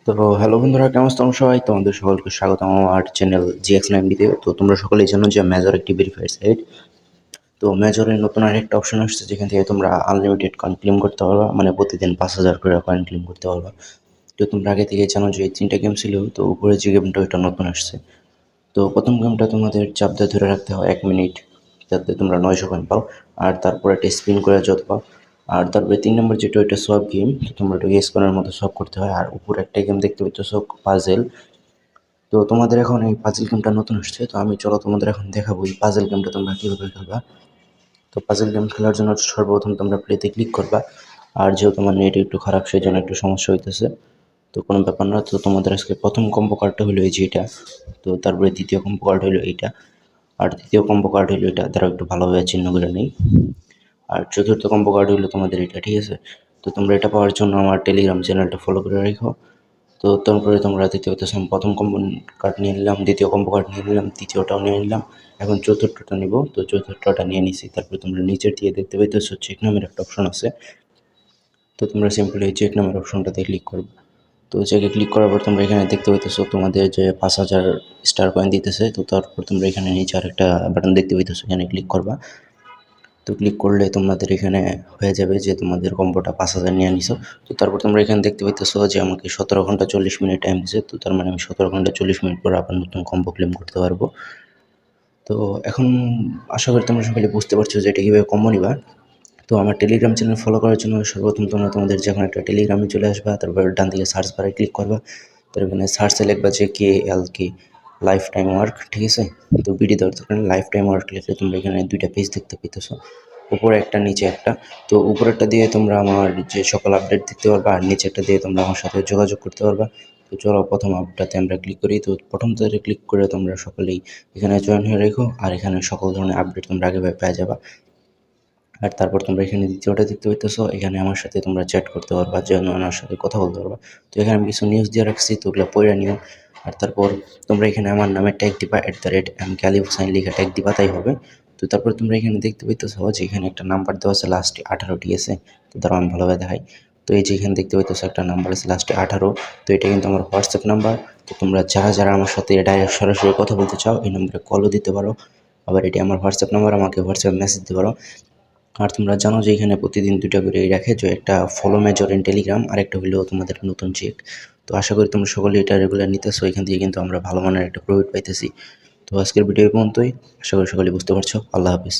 তো হ্যালো বন্ধুরা, কেমন আছো তোমরা সবাই? তোমাদের সকলকে স্বাগতম আমার চ্যানেল GX9 তে। তো তোমরা সকলেই জানো যে মেজর একটি ভেরিফাইড সাইট। তো মেজরের নতুন আরেকটা অপশন আসছে যেখান থেকে তোমরা আনলিমিটেড কয়েন ক্লেম করতে পারবা, মানে প্রতিদিন 5,000 করে কয়েন ক্লেম করতে পারবা। তো তোমরা আগে থেকে জানো যে এই 3টা গেম ছিল, তো উপরে যে গেমটা ওইটা নতুন আসছে। তো প্রথম গেমটা তোমাদের চাপ দিয়ে ধরে রাখতে হয় 1 মিনিট, যাতে তোমরা 900 কয়েন পাও। আর তারপরে একটা স্পিন করে যত পাও। আর তারপরে 3 নম্বর যেটা ওইটা সব গেম, তো তোমরা ওটা গেস করার মতো সব করতে হয়। আর উপরে একটা গেম দেখতে পাচ্ছ সব পাজেল। তো তোমাদের এখন এই পাজল গেমটা নতুন আসছে, তো আমি চলো তোমাদের এখন দেখাবো এই পাজল গেমটা তোমরা কীভাবে খেলবা। তো পাজল গেম খেলার জন্য সর্বপ্রথম তোমরা প্লেতে ক্লিক করবা। আর যেহেতু তোমার নেট একটু খারাপ, সেই জন্য একটু সমস্যা হইতেছে। তো কোনো ব্যাপার না। তো তোমাদের আজকে প্রথম কম্বো কার্ডটা হলো এই যে এটা। তো তারপরে দ্বিতীয় কম্বো কার্ড হলো এইটা। আর তৃতীয় কম্বো কার্ড হলো এটা, দ্বারা একটু ভালোভাবে চিহ্ন করে নেই। আর চতুর্থ কম্বো কার্ড হলো তোমাদের এটা, ঠিক আছে? তো তোমরা এটা পাওয়ার জন্য আমার টেলিগ্রাম চ্যানেলটা ফলো করে রাখো। তো তারপরে তোমরা দেখতে পাচ্ছ আমি প্রথম কম্বো কার্ড নিয়ে নিলাম, দ্বিতীয় কম্বো কার্ড নিয়ে নিলাম, তৃতীয়টাও নিয়ে নিলাম। এখন চতুর্থটা নিব, তো চতুর্থটা নিয়ে নিছি। তারপরে তোমরা নিচের দিকে দেখতে পাইতেছো চেক নামের একটা অপশন আছে। তো তোমরা সিম্পলি এই চেক নামের অপশনটাতে ক্লিক করবে। তো চেকে ক্লিক করার পর তোমরা এখানে দেখতে পাইতেছো তোমাদের যে 5,000 স্টার কয়েন দিতেছে। তো তারপর তোমরা এখানে নিচে আরেকটা বাটন দেখতে পাইতেছো, এখানে ক্লিক করবা। তো ক্লিক করলে তোমাদের এখানে হয়ে যাবে যে তোমাদের কম্বোটা 5,000 নিয়ে নিছো। তো তারপর তোমরা এখানে দেখতে পাইতেছো যে আমাকে 17 ঘন্টা 40 মিনিট টাইম দিছে। তো তার মানে আমি 17 ঘন্টা 40 মিনিট পর আবার নতুন কম্বো ক্লেম করতে পারবো। তো এখন আশা করি তোমরা সকলে বুঝতে পারছো যে এটা কীভাবে কম্বো নিবা। তো আমার টেলিগ্রাম চ্যানেল ফলো করার জন্য সর্বপ্রথম তোমরা তোমাদের যে কোনো একটা টেলিগ্রামে চলে আসবা। তারপর ডান দিকে সার্চ বারে ক্লিক করবা। তো এখানে সার্চে লিখবা যে KLK লাইফ টাইম ওয়ার্ক, ঠিক আছে? তো বিডি দেওয়ার দরকার নেই, লাইফ টাইম ওয়ার্ক লিখলে তোমরা এখানে দুইটা পেজ দেখতে পেতেছো, উপরে একটা নিচে একটা। তো উপরেরটা দিয়ে তোমরা আমার যে সকল আপডেট দেখতে পারবা, আর নিচেরটা দিয়ে তোমরা আমার সাথে যোগাযোগ করতে পারবা। তো চলো প্রথম আপডেটে আমরা ক্লিক করি। তো প্রথমটাতে ক্লিক করে তোমরা সকলেই এখানে জয়েন হয়ে রেখো, আর এখানে সকল ধরনের আপডেট তোমরা আগে পেয়ে যাবা। আর তারপর তোমরা এখানে দ্বিতীয়টা দেখতে পাইতেছো, এখানে আমার সাথে তোমরা চ্যাট করতে পারবা, যেন আমার সাথে কথা বলতে পারবা। তো এখানে আমি কিছু নিউজ দিয়ে রাখছি, তো ওগুলো পড়ে নিও। আর তারপর তোমরা এখানে আমার নামে ট্যাগ দিবা, @MKAlif লিখে ট্যাগ দিবা, তাই হবে। তো তারপর তোমরা এখানে দেখতে পাইতেছো যে এখানে একটা নাম্বার দেওয়া আছে লাস্টে 18, ঠিক আছে? তো ধরো আমি ভালোভাবে দেখাই। তো এই যে এখানে দেখতে পাইতেছো একটা নাম্বার আছে লাস্টে 18। তো এটা কিন্তু আমার হোয়াটসঅ্যাপ নাম্বার। তো তোমরা যারা যারা আমার সাথে ডাইরেক্ট সরাসরি কথা বলতে চাও, এই নম্বরে কলও দিতে পারো। আবার এটি আমার হোয়াটসঅ্যাপ নাম্বার, আমাকে হোয়াটসঅ্যাপ মেসেজ দিতে পারো। আর তোমরা জানো যে এখানে প্রতিদিন 2টা করে রাখে, যে একটা ফলো মেজর ইন টেলিগ্রাম, আর একটা হলো তোমাদের নতুন চেক। তো আশা করি তোমরা সকলে এটা রেগুলার নিতেছো, এখান থেকে কিন্তু আমরা ভালো মানের একটা প্রফিট পাইতেছি। তো আজকের ভিডিও এই পর্যন্তই। আশা করি সকলে বুঝতে পারছো। আল্লাহ হাফিজ।